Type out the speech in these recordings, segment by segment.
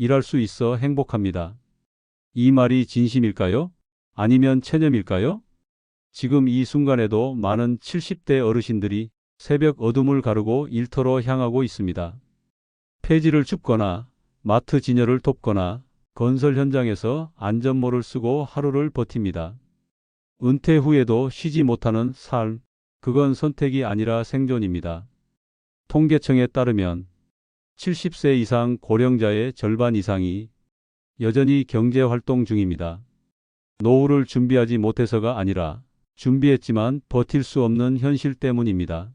일할 수 있어 행복합니다. 이 말이 진심일까요? 아니면 체념일까요? 지금 이 순간에도 많은 70대 어르신들이 새벽 어둠을 가르고 일터로 향하고 있습니다. 폐지를 줍거나 마트 진열을 돕거나 건설 현장에서 안전모를 쓰고 하루를 버팁니다. 은퇴 후에도 쉬지 못하는 삶, 그건 선택이 아니라 생존입니다. 통계청에 따르면 70세 이상 고령자의 절반 이상이 여전히 경제활동 중입니다. 노후를 준비하지 못해서가 아니라 준비했지만 버틸 수 없는 현실 때문입니다.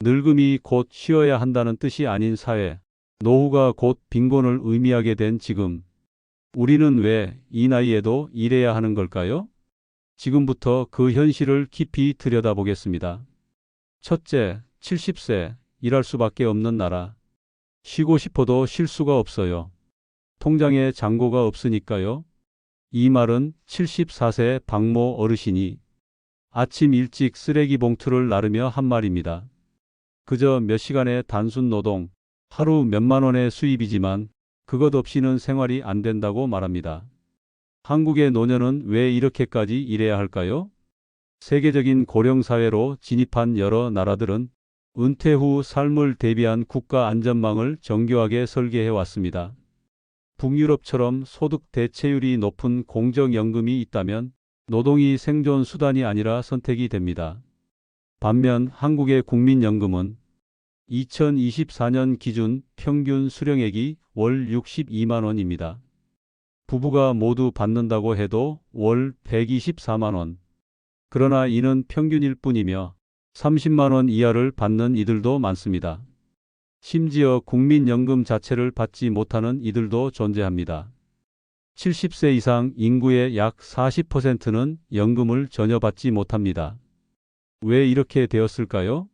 늙음이 곧 쉬어야 한다는 뜻이 아닌 사회, 노후가 곧 빈곤을 의미하게 된 지금, 우리는 왜 이 나이에도 일해야 하는 걸까요? 지금부터 그 현실을 깊이 들여다보겠습니다. 첫째, 70세, 일할 수밖에 없는 나라. 쉬고 싶어도 쉴 수가 없어요. 통장에 잔고가 없으니까요. 이 말은 74세 박모 어르신이 아침 일찍 쓰레기 봉투를 나르며 한 말입니다. 그저 몇 시간의 단순 노동, 하루 몇만 원의 수입이지만 그것 없이는 생활이 안 된다고 말합니다. 한국의 노년은 왜 이렇게까지 일해야 할까요? 세계적인 고령사회로 진입한 여러 나라들은 은퇴 후 삶을 대비한 국가 안전망을 정교하게 설계해 왔습니다. 북유럽처럼 소득 대체율이 높은 공적연금이 있다면 노동이 생존 수단이 아니라 선택이 됩니다. 반면 한국의 국민연금은 2024년 기준 평균 수령액이 월 62만 원입니다. 부부가 모두 받는다고 해도 월 124만 원. 그러나 이는 평균일 뿐이며 30만 원 이하를 받는 이들도 많습니다. 심지어 국민연금 자체를 받지 못하는 이들도 존재합니다. 70세 이상 인구의 약 40%는 연금을 전혀 받지 못합니다. 왜 이렇게 되었을까요?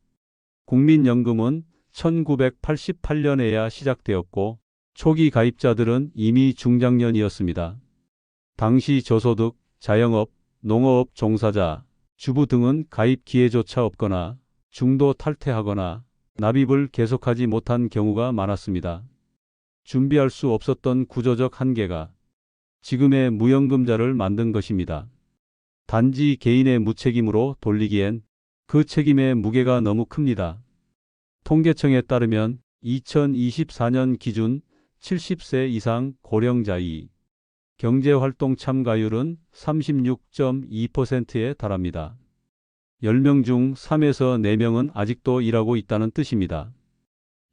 국민연금은 1988년에야 시작되었고 초기 가입자들은 이미 중장년이었습니다. 당시 저소득, 자영업, 농어업 종사자, 주부 등은 가입 기회조차 없거나 중도 탈퇴하거나 납입을 계속하지 못한 경우가 많았습니다. 준비할 수 없었던 구조적 한계가 지금의 무연금자를 만든 것입니다. 단지 개인의 무책임으로 돌리기엔 그 책임의 무게가 너무 큽니다. 통계청에 따르면 2024년 기준 70세 이상 고령자의 경제활동 참가율은 36.2%에 달합니다. 10명 중 3에서 4명은 아직도 일하고 있다는 뜻입니다.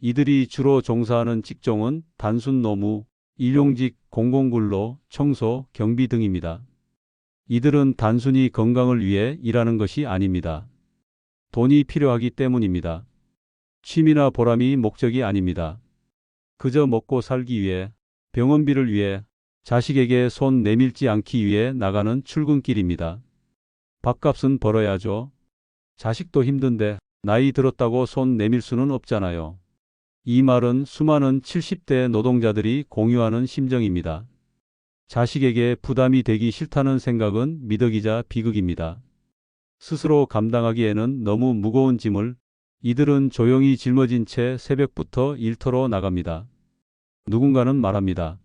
이들이 주로 종사하는 직종은 단순 노무, 일용직, 공공근로, 청소, 경비 등입니다. 이들은 단순히 건강을 위해 일하는 것이 아닙니다. 돈이 필요하기 때문입니다. 취미나 보람이 목적이 아닙니다. 그저 먹고 살기 위해, 병원비를 위해, 자식에게 손 내밀지 않기 위해 나가는 출근길입니다. 밥값은 벌어야죠. 자식도 힘든데 나이 들었다고 손 내밀 수는 없잖아요. 이 말은 수많은 70대 노동자들이 공유하는 심정입니다. 자식에게 부담이 되기 싫다는 생각은 미덕이자 비극입니다. 스스로 감당하기에는 너무 무거운 짐을 이들은 조용히 짊어진 채 새벽부터 일터로 나갑니다. 누군가는 말합니다.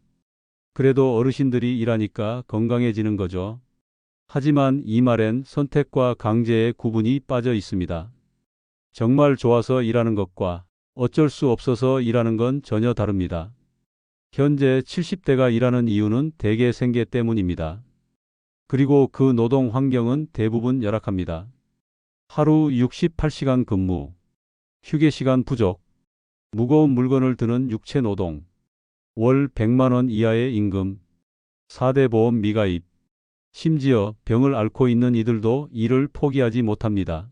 그래도 어르신들이 일하니까 건강해지는 거죠. 하지만 이 말엔 선택과 강제의 구분이 빠져 있습니다. 정말 좋아서 일하는 것과 어쩔 수 없어서 일하는 건 전혀 다릅니다. 현재 70대가 일하는 이유는 대개 생계 때문입니다. 그리고 그 노동 환경은 대부분 열악합니다. 하루 68시간 근무, 휴게 시간 부족, 무거운 물건을 드는 육체 노동, 월 100만 원 이하의 임금, 4대 보험 미가입, 심지어 병을 앓고 있는 이들도 일을 포기하지 못합니다.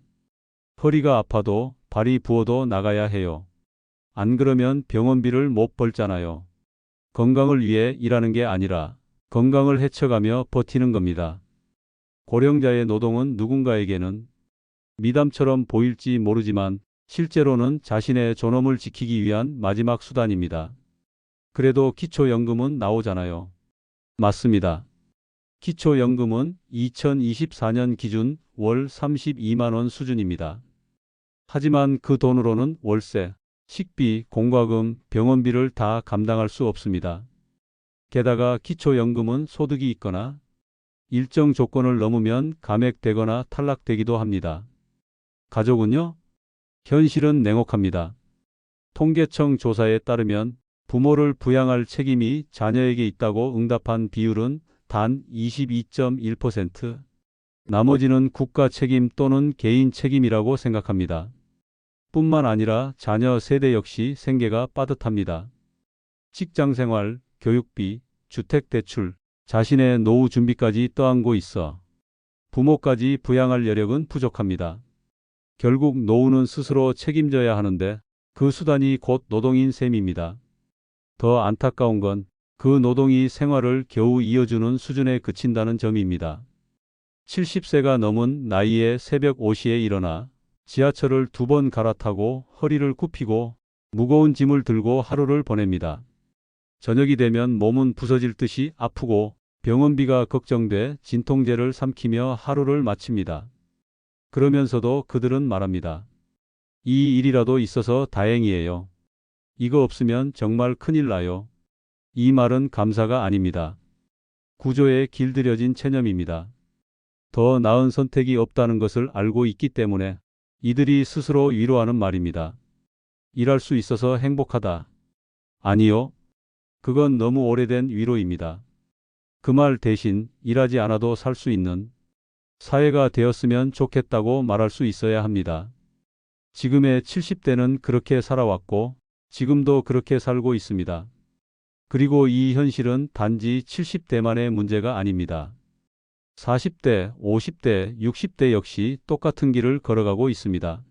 허리가 아파도 발이 부어도 나가야 해요. 안 그러면 병원비를 못 벌잖아요. 건강을 위해 일하는 게 아니라 건강을 헤쳐가며 버티는 겁니다. 고령자의 노동은 누군가에게는 미담처럼 보일지 모르지만 실제로는 자신의 존엄을 지키기 위한 마지막 수단입니다. 그래도 기초연금은 나오잖아요. 맞습니다. 기초연금은 2024년 기준 월 32만 원 수준입니다. 하지만 그 돈으로는 월세, 식비, 공과금, 병원비를 다 감당할 수 없습니다. 게다가 기초연금은 소득이 있거나 일정 조건을 넘으면 감액되거나 탈락되기도 합니다. 가족은요? 현실은 냉혹합니다. 통계청 조사에 따르면 부모를 부양할 책임이 자녀에게 있다고 응답한 비율은 단 22.1%, 나머지는 국가 책임 또는 개인 책임이라고 생각합니다. 뿐만 아니라 자녀 세대 역시 생계가 빠듯합니다. 직장생활, 교육비, 주택대출, 자신의 노후 준비까지 떠안고 있어 부모까지 부양할 여력은 부족합니다. 결국 노후는 스스로 책임져야 하는데 그 수단이 곧 노동인 셈입니다. 더 안타까운 건 그 노동이 생활을 겨우 이어주는 수준에 그친다는 점입니다. 70세가 넘은 나이에 새벽 5시에 일어나 지하철을 2번 갈아타고 허리를 굽히고 무거운 짐을 들고 하루를 보냅니다. 저녁이 되면 몸은 부서질 듯이 아프고 병원비가 걱정돼 진통제를 삼키며 하루를 마칩니다. 그러면서도 그들은 말합니다. 이 일이라도 있어서 다행이에요. 이거 없으면 정말 큰일 나요. 이 말은 감사가 아닙니다. 구조에 길들여진 체념입니다. 더 나은 선택이 없다는 것을 알고 있기 때문에 이들이 스스로 위로하는 말입니다. 일할 수 있어서 행복하다. 아니요. 그건 너무 오래된 위로입니다. 그 말 대신 일하지 않아도 살 수 있는 사회가 되었으면 좋겠다고 말할 수 있어야 합니다. 지금의 70대는 그렇게 살아왔고 지금도 그렇게 살고 있습니다. 그리고 이 현실은 단지 70대만의 문제가 아닙니다. 40대, 50대, 60대 역시 똑같은 길을 걸어가고 있습니다.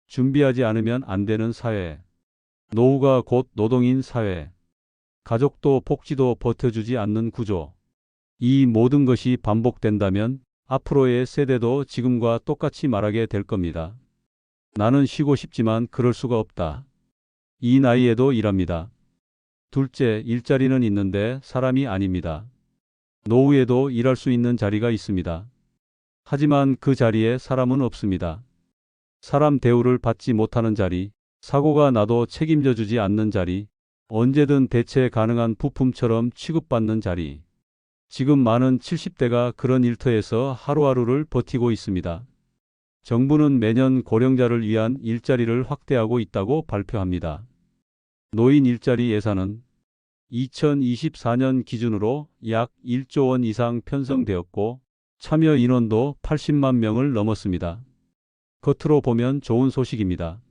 준비하지 않으면 안 되는 사회. 노후가 곧 노동인 사회. 가족도 복지도 버텨주지 않는 구조. 이 모든 것이 반복된다면 앞으로의 세대도 지금과 똑같이 말하게 될 겁니다. 나는 쉬고 싶지만 그럴 수가 없다. 이 나이에도 일합니다. 둘째, 일자리는 있는데 사람이 아닙니다. 노후에도 일할 수 있는 자리가 있습니다. 하지만 그 자리에 사람은 없습니다. 사람 대우를 받지 못하는 자리, 사고가 나도 책임져 주지 않는 자리, 언제든 대체 가능한 부품처럼 취급받는 자리. 지금 많은 70대가 그런 일터에서 하루하루를 버티고 있습니다. 정부는 매년 고령자를 위한 일자리를 확대하고 있다고 발표합니다. 노인 일자리 예산은 2024년 기준으로 약 1조 원 이상 편성되었고 참여 인원도 80만 명을 넘었습니다. 겉으로 보면 좋은 소식입니다.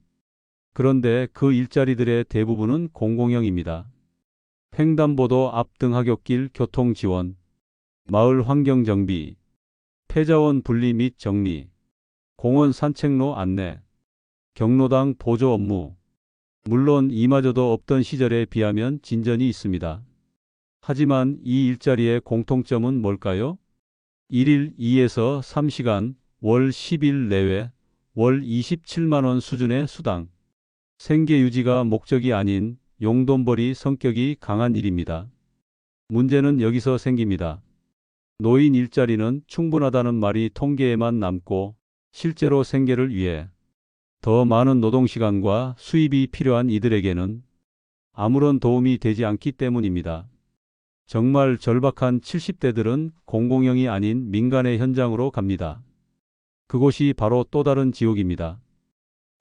그런데 그 일자리들의 대부분은 공공형입니다. 횡단보도 앞 등하굣길 교통 지원, 마을 환경 정비, 폐자원 분리 및 정리, 공원 산책로 안내, 경로당 보조 업무. 물론 이마저도 없던 시절에 비하면 진전이 있습니다. 하지만 이 일자리의 공통점은 뭘까요? 1일 2에서 3시간, 월 10일 내외, 월 27만 원 수준의 수당. 생계 유지가 목적이 아닌 용돈벌이 성격이 강한 일입니다. 문제는 여기서 생깁니다. 노인 일자리는 충분하다는 말이 통계에만 남고 실제로 생계를 위해 더 많은 노동시간과 수입이 필요한 이들에게는 아무런 도움이 되지 않기 때문입니다. 정말 절박한 70대들은 공공형이 아닌 민간의 현장으로 갑니다. 그곳이 바로 또 다른 지옥입니다.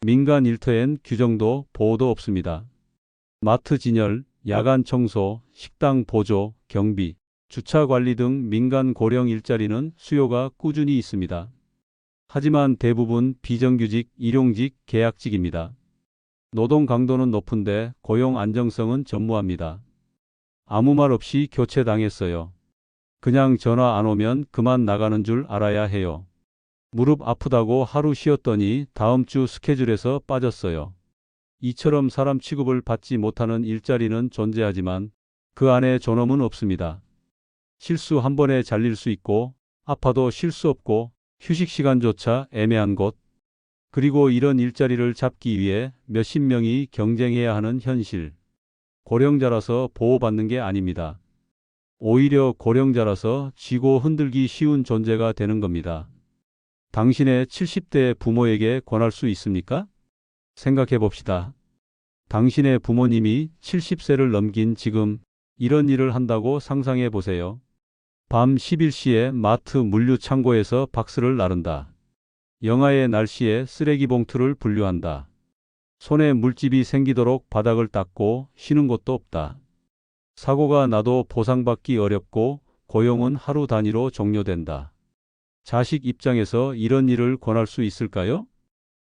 민간 일터엔 규정도 보호도 없습니다. 마트 진열, 야간 청소, 식당 보조, 경비, 주차 관리 등 민간 고령 일자리는 수요가 꾸준히 있습니다. 하지만 대부분 비정규직, 일용직, 계약직입니다. 노동 강도는 높은데 고용 안정성은 전무합니다. 아무 말 없이 교체당했어요. 그냥 전화 안 오면 그만 나가는 줄 알아야 해요. 무릎 아프다고 하루 쉬었더니 다음 주 스케줄에서 빠졌어요. 이처럼 사람 취급을 받지 못하는 일자리는 존재하지만 그 안에 존엄은 없습니다. 실수 한 번에 잘릴 수 있고 아파도 쉴 수 없고 휴식 시간조차 애매한 곳. 그리고 이런 일자리를 잡기 위해 몇십 명이 경쟁해야 하는 현실. 고령자라서 보호받는 게 아닙니다. 오히려 고령자라서 쥐고 흔들기 쉬운 존재가 되는 겁니다. 당신의 70대 부모에게 권할 수 있습니까? 생각해 봅시다. 당신의 부모님이 70세를 넘긴 지금 이런 일을 한다고 상상해 보세요. 밤 11시에 마트 물류 창고에서 박스를 나른다. 영하의 날씨에 쓰레기 봉투를 분류한다. 손에 물집이 생기도록 바닥을 닦고 쉬는 곳도 없다. 사고가 나도 보상받기 어렵고 고용은 하루 단위로 종료된다. 자식 입장에서 이런 일을 권할 수 있을까요?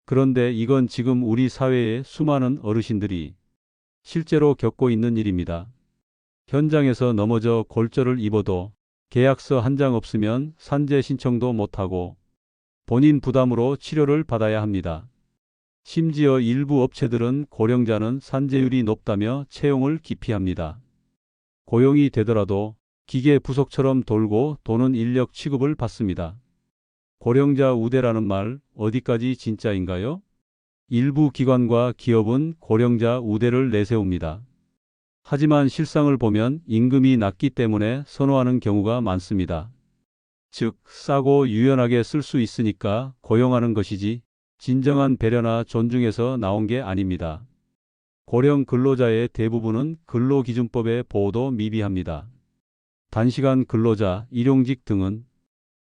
그런데 이건 지금 우리 사회의 수많은 어르신들이 실제로 겪고 있는 일입니다. 현장에서 넘어져 골절을 입어도 계약서 한 장 없으면 산재 신청도 못하고 본인 부담으로 치료를 받아야 합니다. 심지어 일부 업체들은 고령자는 산재율이 높다며 채용을 기피합니다. 고용이 되더라도 기계 부속처럼 돌고 도는 인력 취급을 받습니다. 고령자 우대라는 말 어디까지 진짜인가요? 일부 기관과 기업은 고령자 우대를 내세웁니다. 하지만 실상을 보면 임금이 낮기 때문에 선호하는 경우가 많습니다. 즉, 싸고 유연하게 쓸 수 있으니까 고용하는 것이지 진정한 배려나 존중에서 나온 게 아닙니다. 고령 근로자의 대부분은 근로기준법의 보호도 미비합니다. 단시간 근로자, 일용직 등은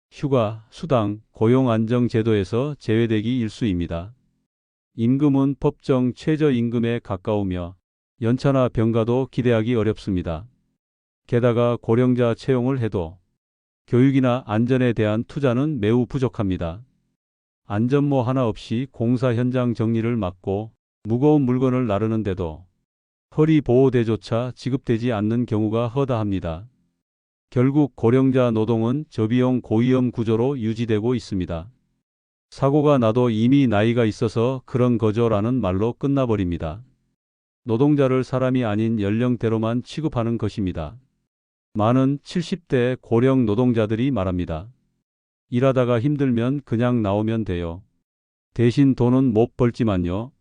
휴가, 수당, 고용안정제도에서 제외되기 일쑤입니다. 임금은 법정 최저임금에 가까우며 연차나 병가도 기대하기 어렵습니다. 게다가 고령자 채용을 해도 교육이나 안전에 대한 투자는 매우 부족합니다. 안전모 하나 없이 공사 현장 정리를 맡고 무거운 물건을 나르는데도 허리 보호대조차 지급되지 않는 경우가 허다합니다. 결국 고령자 노동은 저비용 고위험 구조로 유지되고 있습니다. 사고가 나도 이미 나이가 있어서 그런 거죠라는 말로 끝나버립니다. 노동자를 사람이 아닌 연령대로만 취급하는 것입니다. 많은 70대 고령 노동자들이 말합니다. 일하다가 힘들면 그냥 나오면 돼요. 대신 돈은 못 벌지만요.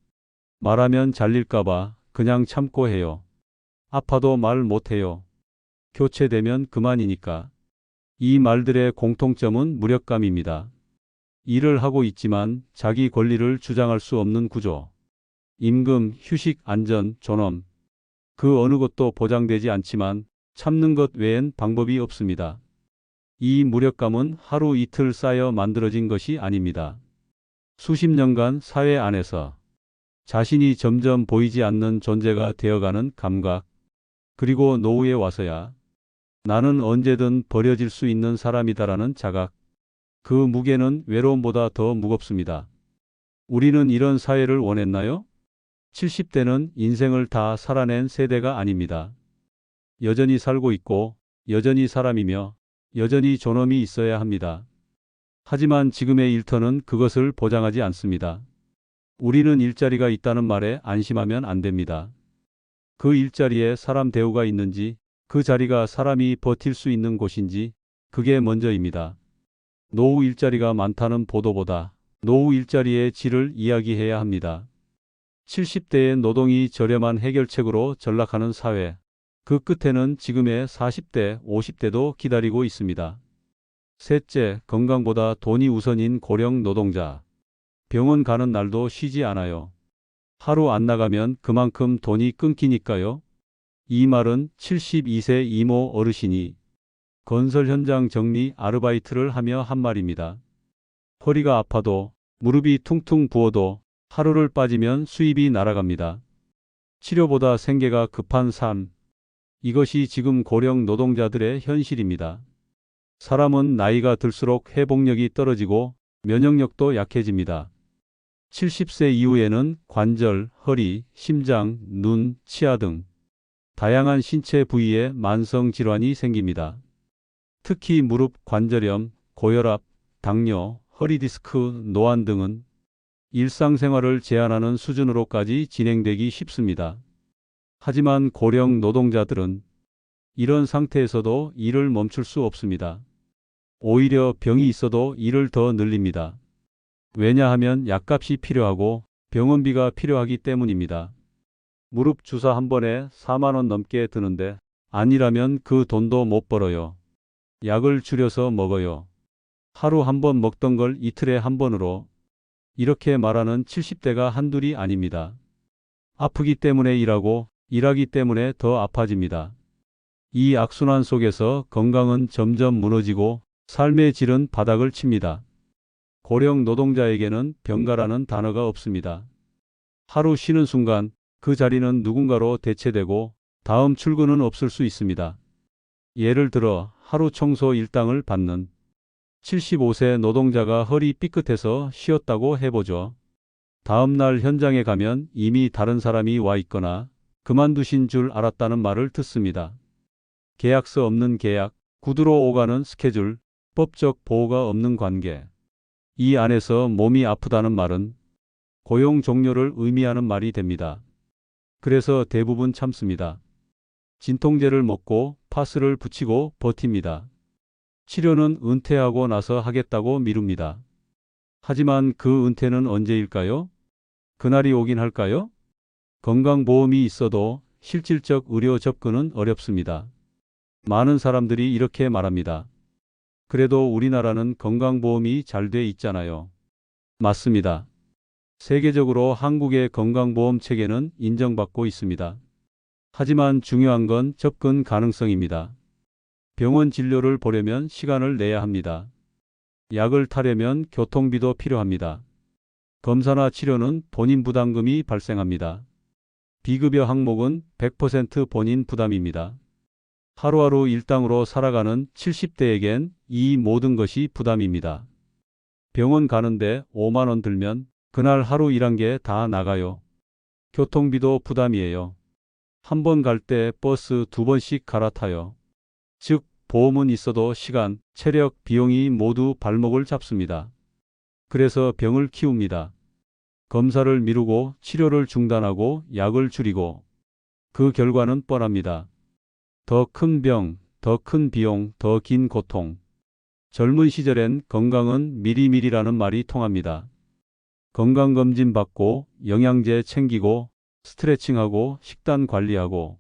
말하면 잘릴까봐 그냥 참고 해요. 아파도 말 못해요. 교체되면 그만이니까. 이 말들의 공통점은 무력감입니다. 일을 하고 있지만 자기 권리를 주장할 수 없는 구조. 임금, 휴식, 안전, 존엄. 그 어느 것도 보장되지 않지만 참는 것 외엔 방법이 없습니다. 이 무력감은 하루 이틀 쌓여 만들어진 것이 아닙니다. 수십 년간 사회 안에서 자신이 점점 보이지 않는 존재가 되어가는 감각, 그리고 노후에 와서야 나는 언제든 버려질 수 있는 사람이다라는 자각, 그 무게는 외로움보다 더 무겁습니다. 우리는 이런 사회를 원했나요? 70대는 인생을 다 살아낸 세대가 아닙니다. 여전히 살고 있고, 여전히 사람이며, 여전히 존엄이 있어야 합니다. 하지만 지금의 일터는 그것을 보장하지 않습니다. 우리는 일자리가 있다는 말에 안심하면 안 됩니다. 그 일자리에 사람 대우가 있는지, 그 자리가 사람이 버틸 수 있는 곳인지, 그게 먼저입니다. 노후 일자리가 많다는 보도보다 노후 일자리의 질을 이야기해야 합니다. 70대의 노동이 저렴한 해결책으로 전락하는 사회, 그 끝에는 지금의 40대, 50대도 기다리고 있습니다. 셋째, 건강보다 돈이 우선인 고령 노동자. 병원 가는 날도 쉬지 않아요. 하루 안 나가면 그만큼 돈이 끊기니까요. 이 말은 72세 이모 어르신이 건설 현장 정리 아르바이트를 하며 한 말입니다. 허리가 아파도 무릎이 퉁퉁 부어도 하루를 빠지면 수입이 날아갑니다. 치료보다 생계가 급한 삶. 이것이 지금 고령 노동자들의 현실입니다. 사람은 나이가 들수록 회복력이 떨어지고 면역력도 약해집니다. 70세 이후에는 관절, 허리, 심장, 눈, 치아 등 다양한 신체 부위에 만성 질환이 생깁니다. 특히 무릎 관절염, 고혈압, 당뇨, 허리 디스크, 노안 등은 일상생활을 제한하는 수준으로까지 진행되기 쉽습니다. 하지만 고령 노동자들은 이런 상태에서도 일을 멈출 수 없습니다. 오히려 병이 있어도 일을 더 늘립니다. 왜냐하면 약값이 필요하고 병원비가 필요하기 때문입니다. 무릎 주사 한 번에 4만 원 넘게 드는데 안 일하면 그 돈도 못 벌어요. 약을 줄여서 먹어요. 하루 한 번 먹던 걸 이틀에 한 번으로. 이렇게 말하는 70대가 한둘이 아닙니다. 아프기 때문에 일하고 일하기 때문에 더 아파집니다. 이 악순환 속에서 건강은 점점 무너지고 삶의 질은 바닥을 칩니다. 고령 노동자에게는 병가라는 단어가 없습니다. 하루 쉬는 순간 그 자리는 누군가로 대체되고 다음 출근은 없을 수 있습니다. 예를 들어 하루 청소 일당을 받는 75세 노동자가 허리 삐끗해서 쉬었다고 해보죠. 다음 날 현장에 가면 이미 다른 사람이 와 있거나 그만두신 줄 알았다는 말을 듣습니다. 계약서 없는 계약, 구두로 오가는 스케줄, 법적 보호가 없는 관계. 이 안에서 몸이 아프다는 말은 고용 종료를 의미하는 말이 됩니다. 그래서 대부분 참습니다. 진통제를 먹고 파스를 붙이고 버팁니다. 치료는 은퇴하고 나서 하겠다고 미룹니다. 하지만 그 은퇴는 언제일까요? 그날이 오긴 할까요? 건강보험이 있어도 실질적 의료 접근은 어렵습니다. 많은 사람들이 이렇게 말합니다. 그래도 우리나라는 건강보험이 잘 돼 있잖아요. 맞습니다. 세계적으로 한국의 건강보험 체계는 인정받고 있습니다. 하지만 중요한 건 접근 가능성입니다. 병원 진료를 보려면 시간을 내야 합니다. 약을 타려면 교통비도 필요합니다. 검사나 치료는 본인 부담금이 발생합니다. 비급여 항목은 100% 본인 부담입니다. 하루하루 일당으로 살아가는 70대에겐 이 모든 것이 부담입니다. 병원 가는데 5만 원 들면 그날 하루 일한 게 다 나가요. 교통비도 부담이에요. 한 번 갈 때 버스 2번씩 갈아타요. 즉, 보험은 있어도 시간, 체력, 비용이 모두 발목을 잡습니다. 그래서 병을 키웁니다. 검사를 미루고 치료를 중단하고 약을 줄이고 그 결과는 뻔합니다. 더 큰 병, 더 큰 비용, 더 긴 고통. 젊은 시절엔 건강은 미리미리라는 말이 통합니다. 건강검진 받고 영양제 챙기고 스트레칭하고 식단 관리하고.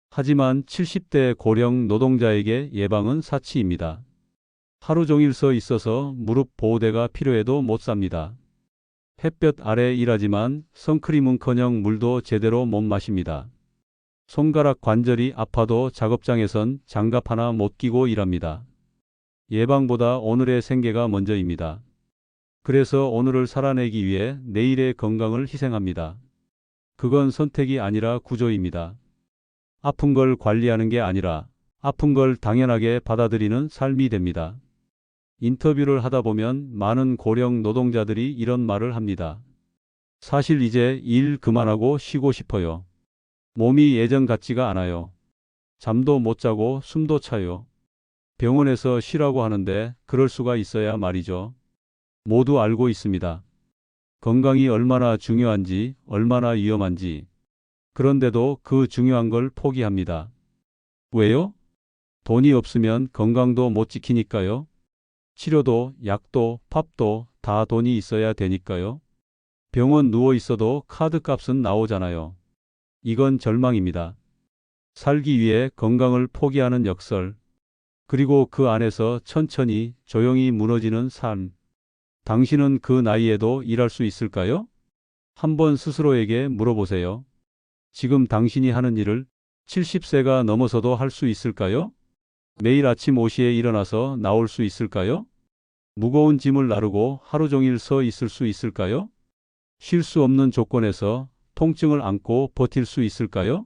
하지만 70대 고령 노동자에게 예방은 사치입니다. 하루 종일 서 있어서 무릎 보호대가 필요해도 못 삽니다. 햇볕 아래 일하지만 선크림은커녕 물도 제대로 못 마십니다. 손가락 관절이 아파도 작업장에선 장갑 하나 못 끼고 일합니다. 예방보다 오늘의 생계가 먼저입니다. 그래서 오늘을 살아내기 위해 내일의 건강을 희생합니다. 그건 선택이 아니라 구조입니다. 아픈 걸 관리하는 게 아니라 아픈 걸 당연하게 받아들이는 삶이 됩니다. 인터뷰를 하다 보면 많은 고령 노동자들이 이런 말을 합니다. 사실 이제 일 그만하고 쉬고 싶어요. 몸이 예전 같지가 않아요. 잠도 못 자고 숨도 차요. 병원에서 쉬라고 하는데 그럴 수가 있어야 말이죠. 모두 알고 있습니다. 건강이 얼마나 중요한지, 얼마나 위험한지. 그런데도 그 중요한 걸 포기합니다. 왜요? 돈이 없으면 건강도 못 지키니까요. 치료도, 약도, 팝도 다 돈이 있어야 되니까요. 병원 누워 있어도 카드값은 나오잖아요. 이건 절망입니다. 살기 위해 건강을 포기하는 역설. 그리고 그 안에서 천천히 조용히 무너지는 삶. 당신은 그 나이에도 일할 수 있을까요? 한번 스스로에게 물어보세요. 지금 당신이 하는 일을 70세가 넘어서도 할 수 있을까요? 매일 아침 5시에 일어나서 나올 수 있을까요? 무거운 짐을 나르고 하루 종일 서 있을 수 있을까요? 쉴 수 없는 조건에서 통증을 안고 버틸 수 있을까요?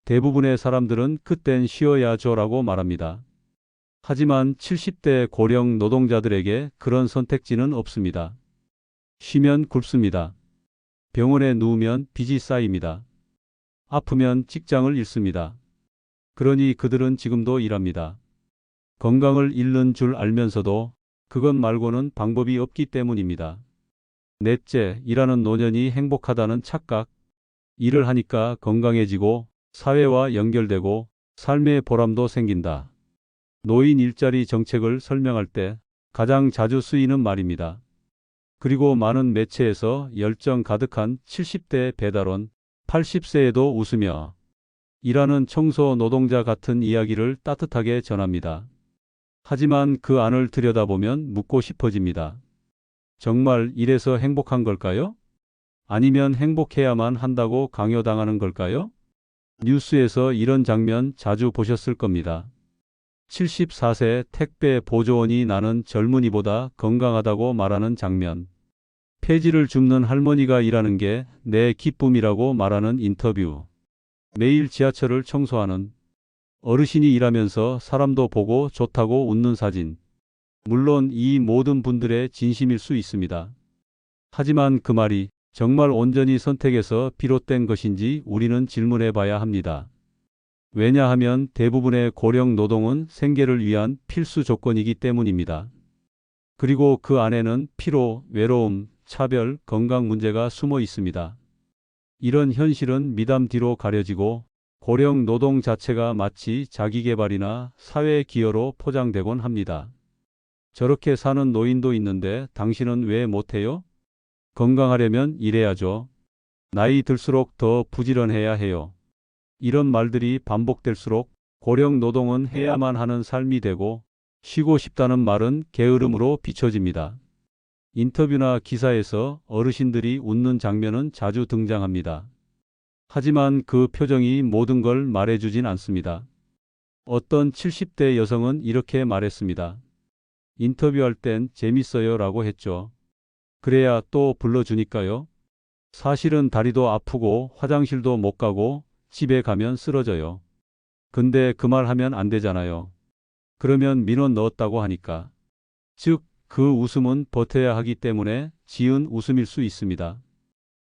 대부분의 사람들은 그땐 쉬어야죠라고 말합니다. 하지만 70대 고령 노동자들에게 그런 선택지는 없습니다. 쉬면 굶습니다. 병원에 누우면 빚이 쌓입니다. 아프면 직장을 잃습니다. 그러니 그들은 지금도 일합니다. 건강을 잃는 줄 알면서도 그것 말고는 방법이 없기 때문입니다. 넷째, 일하는 노년이 행복하다는 착각. 일을 하니까 건강해지고 사회와 연결되고 삶의 보람도 생긴다. 노인 일자리 정책을 설명할 때 가장 자주 쓰이는 말입니다. 그리고 많은 매체에서 열정 가득한 70대 배달원, 80세에도 웃으며 일하는 청소 노동자 같은 이야기를 따뜻하게 전합니다. 하지만 그 안을 들여다보면 묻고 싶어집니다. 정말 이래서 행복한 걸까요? 아니면 행복해야만 한다고 강요당하는 걸까요? 뉴스에서 이런 장면 자주 보셨을 겁니다. 74세 택배 보조원이 나는 젊은이보다 건강하다고 말하는 장면. 폐지를 줍는 할머니가 일하는 게 내 기쁨이라고 말하는 인터뷰. 매일 지하철을 청소하는 어르신이 일하면서 사람도 보고 좋다고 웃는 사진. 물론 이 모든 분들의 진심일 수 있습니다. 하지만 그 말이 정말 온전히 선택에서 비롯된 것인지 우리는 질문해 봐야 합니다. 왜냐하면 대부분의 고령 노동은 생계를 위한 필수 조건이기 때문입니다. 그리고 그 안에는 피로, 외로움, 차별, 건강 문제가 숨어 있습니다. 이런 현실은 미담 뒤로 가려지고 고령 노동 자체가 마치 자기계발이나 사회 기여로 포장되곤 합니다. 저렇게 사는 노인도 있는데 당신은 왜 못해요? 건강하려면 일해야죠. 나이 들수록 더 부지런해야 해요. 이런 말들이 반복될수록 고령 노동은 해야만 하는 삶이 되고 쉬고 싶다는 말은 게으름으로 비춰집니다. 인터뷰나 기사에서 어르신들이 웃는 장면은 자주 등장합니다. 하지만 그 표정이 모든 걸 말해주진 않습니다. 어떤 70대 여성은 이렇게 말했습니다. 인터뷰할 땐 재밌어요 라고 했죠. 그래야 또 불러주니까요. 사실은 다리도 아프고 화장실도 못 가고 집에 가면 쓰러져요. 근데 그 말 하면 안 되잖아요. 그러면 민원 넣었다고 하니까. 즉, 그 웃음은 버텨야 하기 때문에 지은 웃음일 수 있습니다.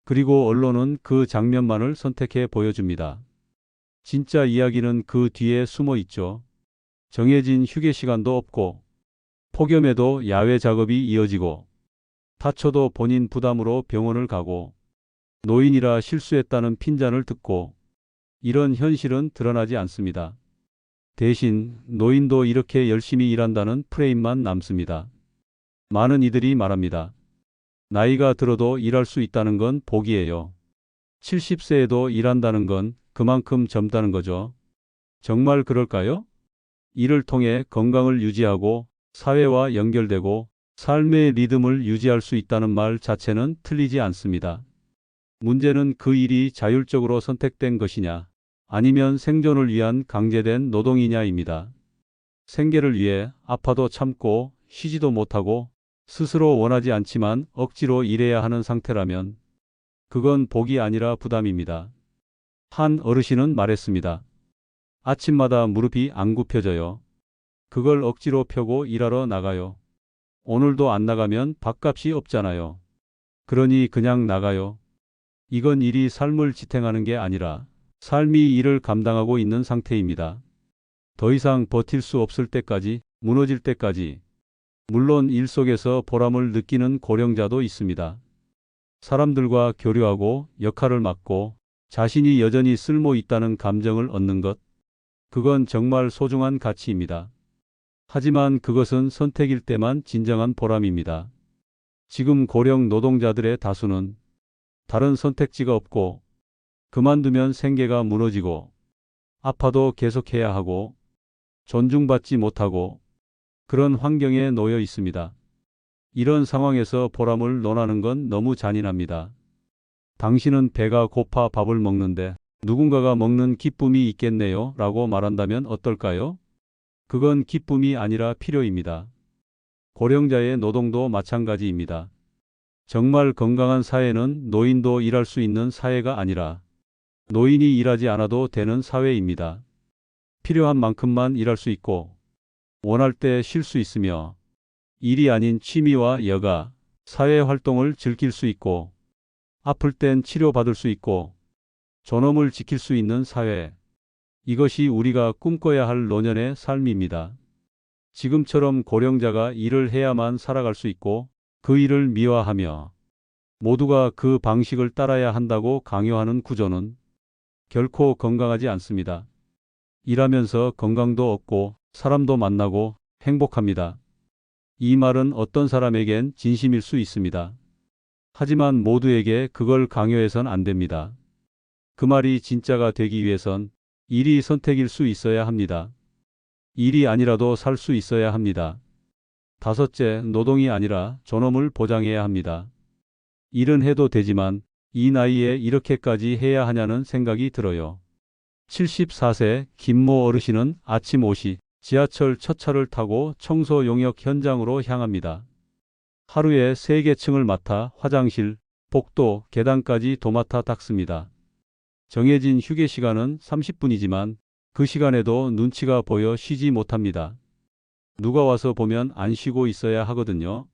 그리고 언론은 그 장면만을 선택해 보여줍니다. 진짜 이야기는 그 뒤에 숨어 있죠. 정해진 휴게 시간도 없고, 폭염에도 야외 작업이 이어지고, 다쳐도 본인 부담으로 병원을 가고, 노인이라 실수했다는 핀잔을 듣고, 이런 현실은 드러나지 않습니다. 대신 노인도 이렇게 열심히 일한다는 프레임만 남습니다. 많은 이들이 말합니다. 나이가 들어도 일할 수 있다는 건 복이에요. 70세에도 일한다는 건 그만큼 젊다는 거죠. 정말 그럴까요? 이를 통해 건강을 유지하고 사회와 연결되고 삶의 리듬을 유지할 수 있다는 말 자체는 틀리지 않습니다. 문제는 그 일이 자율적으로 선택된 것이냐, 아니면 생존을 위한 강제된 노동이냐입니다. 생계를 위해 아파도 참고 쉬지도 못하고 스스로 원하지 않지만 억지로 일해야 하는 상태라면 그건 복이 아니라 부담입니다. 한 어르신은 말했습니다. 아침마다 무릎이 안 굽혀져요. 그걸 억지로 펴고 일하러 나가요. 오늘도 안 나가면 밥값이 없잖아요. 그러니 그냥 나가요. 이건 일이 삶을 지탱하는 게 아니라 삶이 일을 감당하고 있는 상태입니다. 더 이상 버틸 수 없을 때까지, 무너질 때까지. 물론 일 속에서 보람을 느끼는 고령자도 있습니다. 사람들과 교류하고 역할을 맡고 자신이 여전히 쓸모 있다는 감정을 얻는 것. 그건 정말 소중한 가치입니다. 하지만 그것은 선택일 때만 진정한 보람입니다. 지금 고령 노동자들의 다수는 다른 선택지가 없고 그만두면 생계가 무너지고 아파도 계속해야 하고 존중받지 못하고 그런 환경에 놓여 있습니다. 이런 상황에서 보람을 논하는 건 너무 잔인합니다. 당신은 배가 고파 밥을 먹는데 누군가가 먹는 기쁨이 있겠네요 라고 말한다면 어떨까요? 그건 기쁨이 아니라 필요입니다. 고령자의 노동도 마찬가지입니다. 정말 건강한 사회는 노인도 일할 수 있는 사회가 아니라 노인이 일하지 않아도 되는 사회입니다. 필요한 만큼만 일할 수 있고 원할 때 쉴 수 있으며 일이 아닌 취미와 여가, 사회 활동을 즐길 수 있고 아플 땐 치료받을 수 있고 존엄을 지킬 수 있는 사회. 이것이 우리가 꿈꿔야 할 노년의 삶입니다. 지금처럼 고령자가 일을 해야만 살아갈 수 있고 그 일을 미화하며 모두가 그 방식을 따라야 한다고 강요하는 구조는 결코 건강하지 않습니다. 일하면서 건강도 얻고 사람도 만나고 행복합니다. 이 말은 어떤 사람에겐 진심일 수 있습니다. 하지만 모두에게 그걸 강요해선 안 됩니다. 그 말이 진짜가 되기 위해선 일이 선택일 수 있어야 합니다. 일이 아니라도 살 수 있어야 합니다. 다섯째, 노동이 아니라 존엄을 보장해야 합니다. 일은 해도 되지만 이 나이에 이렇게까지 해야 하냐는 생각이 들어요. 74세 김모 어르신은 아침 5시 지하철 첫 차를 타고 청소 용역 현장으로 향합니다. 하루에 3개 층을 맡아 화장실, 복도, 계단까지 도맡아 닦습니다. 정해진 휴게 시간은 30분이지만 그 시간에도 눈치가 보여 쉬지 못합니다. 누가 와서 보면 안 쉬고 있어야 하거든요.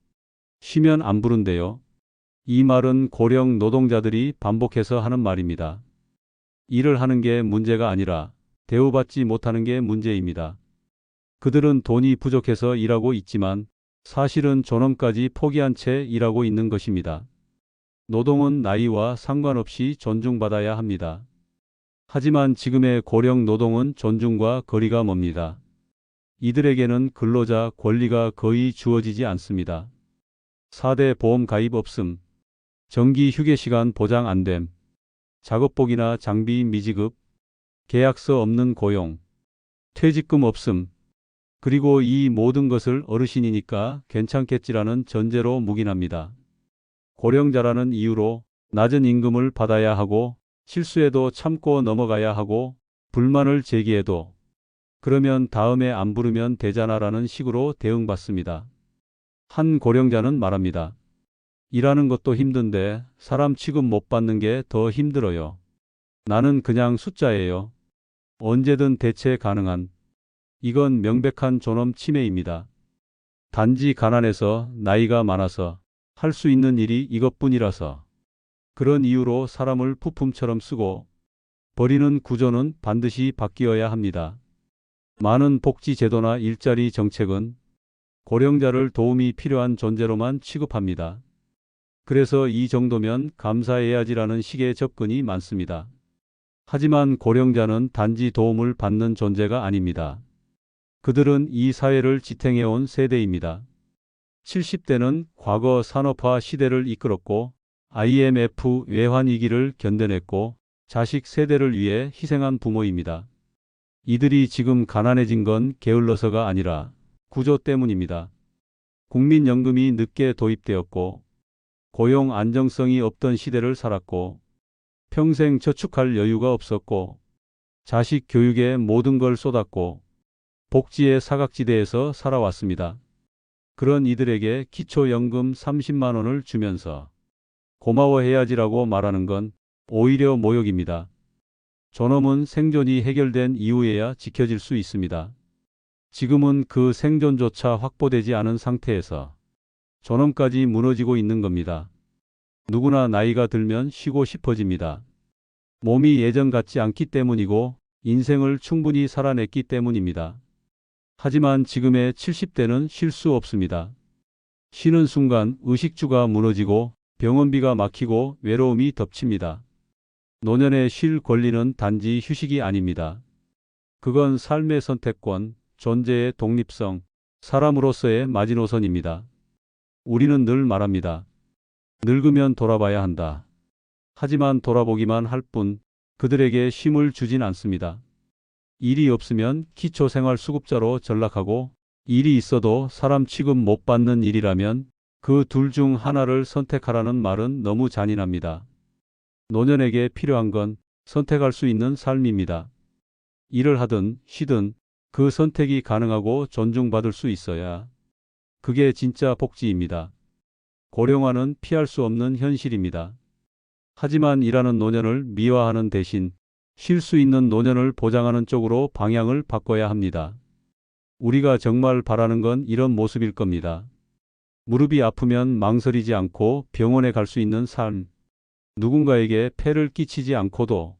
쉬면 안 부른대요. 이 말은 고령 노동자들이 반복해서 하는 말입니다. 일을 하는 게 문제가 아니라 대우받지 못하는 게 문제입니다. 그들은 돈이 부족해서 일하고 있지만 사실은 존엄까지 포기한 채 일하고 있는 것입니다. 노동은 나이와 상관없이 존중받아야 합니다. 하지만 지금의 고령 노동은 존중과 거리가 멉니다. 이들에게는 근로자 권리가 거의 주어지지 않습니다. 4대 보험 가입 없음, 정기 휴게 시간 보장 안 됨, 작업복이나 장비 미지급, 계약서 없는 고용, 퇴직금 없음, 그리고 이 모든 것을 어르신이니까 괜찮겠지라는 전제로 묵인합니다. 고령자라는 이유로 낮은 임금을 받아야 하고 실수해도 참고 넘어가야 하고 불만을 제기해도 그러면 다음에 안 부르면 되잖아라는 식으로 대응받습니다. 한 고령자는 말합니다. 일하는 것도 힘든데 사람 취급 못 받는 게 더 힘들어요. 나는 그냥 숫자예요. 언제든 대체 가능한. 이건 명백한 존엄 침해입니다. 단지 가난해서 나이가 많아서 할 수 있는 일이 이것뿐이라서 그런 이유로 사람을 부품처럼 쓰고 버리는 구조는 반드시 바뀌어야 합니다. 많은 복지 제도나 일자리 정책은 고령자를 도움이 필요한 존재로만 취급합니다. 그래서 이 정도면 감사해야지라는 식의 접근이 많습니다. 하지만 고령자는 단지 도움을 받는 존재가 아닙니다. 그들은 이 사회를 지탱해온 세대입니다. 70대는 과거 산업화 시대를 이끌었고 IMF 외환위기를 견뎌냈고 자식 세대를 위해 희생한 부모입니다. 이들이 지금 가난해진 건 게을러서가 아니라 구조 때문입니다. 국민연금이 늦게 도입되었고 고용 안정성이 없던 시대를 살았고 평생 저축할 여유가 없었고 자식 교육에 모든 걸 쏟았고 복지의 사각지대에서 살아왔습니다. 그런 이들에게 기초연금 30만 원을 주면서 고마워해야지라고 말하는 건 오히려 모욕입니다. 존엄은 생존이 해결된 이후에야 지켜질 수 있습니다. 지금은 그 생존조차 확보되지 않은 상태에서 존엄까지 무너지고 있는 겁니다. 누구나 나이가 들면 쉬고 싶어집니다. 몸이 예전 같지 않기 때문이고 인생을 충분히 살아냈기 때문입니다. 하지만 지금의 70대는 쉴 수 없습니다. 쉬는 순간 의식주가 무너지고 병원비가 막히고 외로움이 덮칩니다. 노년에 쉴 권리는 단지 휴식이 아닙니다. 그건 삶의 선택권, 존재의 독립성, 사람으로서의 마지노선입니다. 우리는 늘 말합니다. 늙으면 돌아봐야 한다. 하지만 돌아보기만 할 뿐 그들에게 쉼을 주진 않습니다. 일이 없으면 기초생활수급자로 전락하고 일이 있어도 사람 취급 못 받는 일이라면 그 둘 중 하나를 선택하라는 말은 너무 잔인합니다. 노년에게 필요한 건 선택할 수 있는 삶입니다. 일을 하든 쉬든 그 선택이 가능하고 존중받을 수 있어야 그게 진짜 복지입니다. 고령화는 피할 수 없는 현실입니다. 하지만 일하는 노년을 미화하는 대신 쉴 수 있는 노년을 보장하는 쪽으로 방향을 바꿔야 합니다. 우리가 정말 바라는 건 이런 모습일 겁니다. 무릎이 아프면 망설이지 않고 병원에 갈 수 있는 삶. 누군가에게 폐를 끼치지 않고도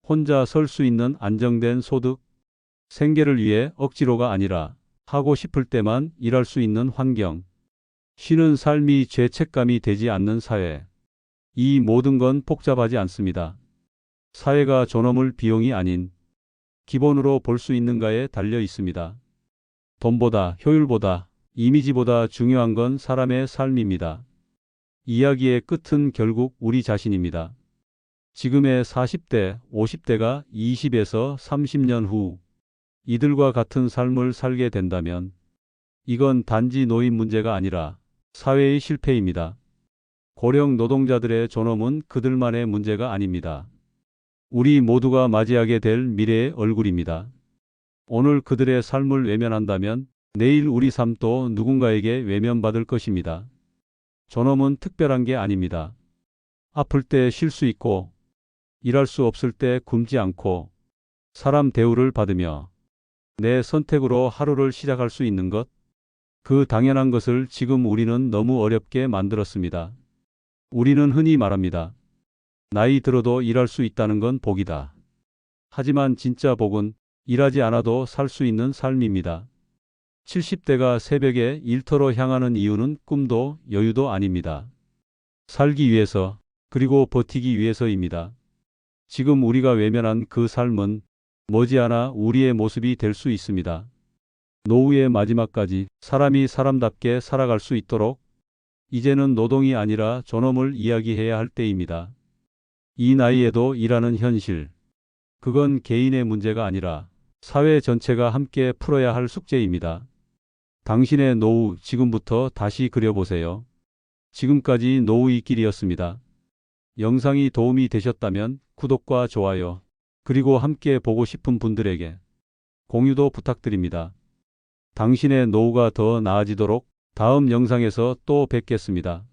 혼자 설 수 있는 안정된 소득. 생계를 위해 억지로가 아니라 하고 싶을 때만 일할 수 있는 환경. 쉬는 삶이 죄책감이 되지 않는 사회. 이 모든 건 복잡하지 않습니다. 사회가 존엄을 비용이 아닌 기본으로 볼 수 있는가에 달려 있습니다. 돈보다 효율보다 이미지보다 중요한 건 사람의 삶입니다. 이야기의 끝은 결국 우리 자신입니다. 지금의 40대, 50대가 20에서 30년 후 이들과 같은 삶을 살게 된다면 이건 단지 노인 문제가 아니라 사회의 실패입니다. 고령 노동자들의 존엄은 그들만의 문제가 아닙니다. 우리 모두가 맞이하게 될 미래의 얼굴입니다. 오늘 그들의 삶을 외면한다면 내일 우리 삶도 누군가에게 외면받을 것입니다. 존엄은 특별한 게 아닙니다. 아플 때 쉴 수 있고, 일할 수 없을 때 굶지 않고, 사람 대우를 받으며 내 선택으로 하루를 시작할 수 있는 것, 그 당연한 것을 지금 우리는 너무 어렵게 만들었습니다. 우리는 흔히 말합니다. 나이 들어도 일할 수 있다는 건 복이다. 하지만 진짜 복은 일하지 않아도 살 수 있는 삶입니다. 70대가 새벽에 일터로 향하는 이유는 꿈도 여유도 아닙니다. 살기 위해서, 그리고 버티기 위해서입니다. 지금 우리가 외면한 그 삶은 머지않아 우리의 모습이 될 수 있습니다. 노후의 마지막까지 사람이 사람답게 살아갈 수 있도록 이제는 노동이 아니라 존엄을 이야기해야 할 때입니다. 이 나이에도 일하는 현실. 그건 개인의 문제가 아니라 사회 전체가 함께 풀어야 할 숙제입니다. 당신의 노후 지금부터 다시 그려보세요. 지금까지 노후의 길이었습니다. 영상이 도움이 되셨다면 구독과 좋아요, 그리고 함께 보고 싶은 분들에게 공유도 부탁드립니다. 당신의 노후가 더 나아지도록 다음 영상에서 또 뵙겠습니다.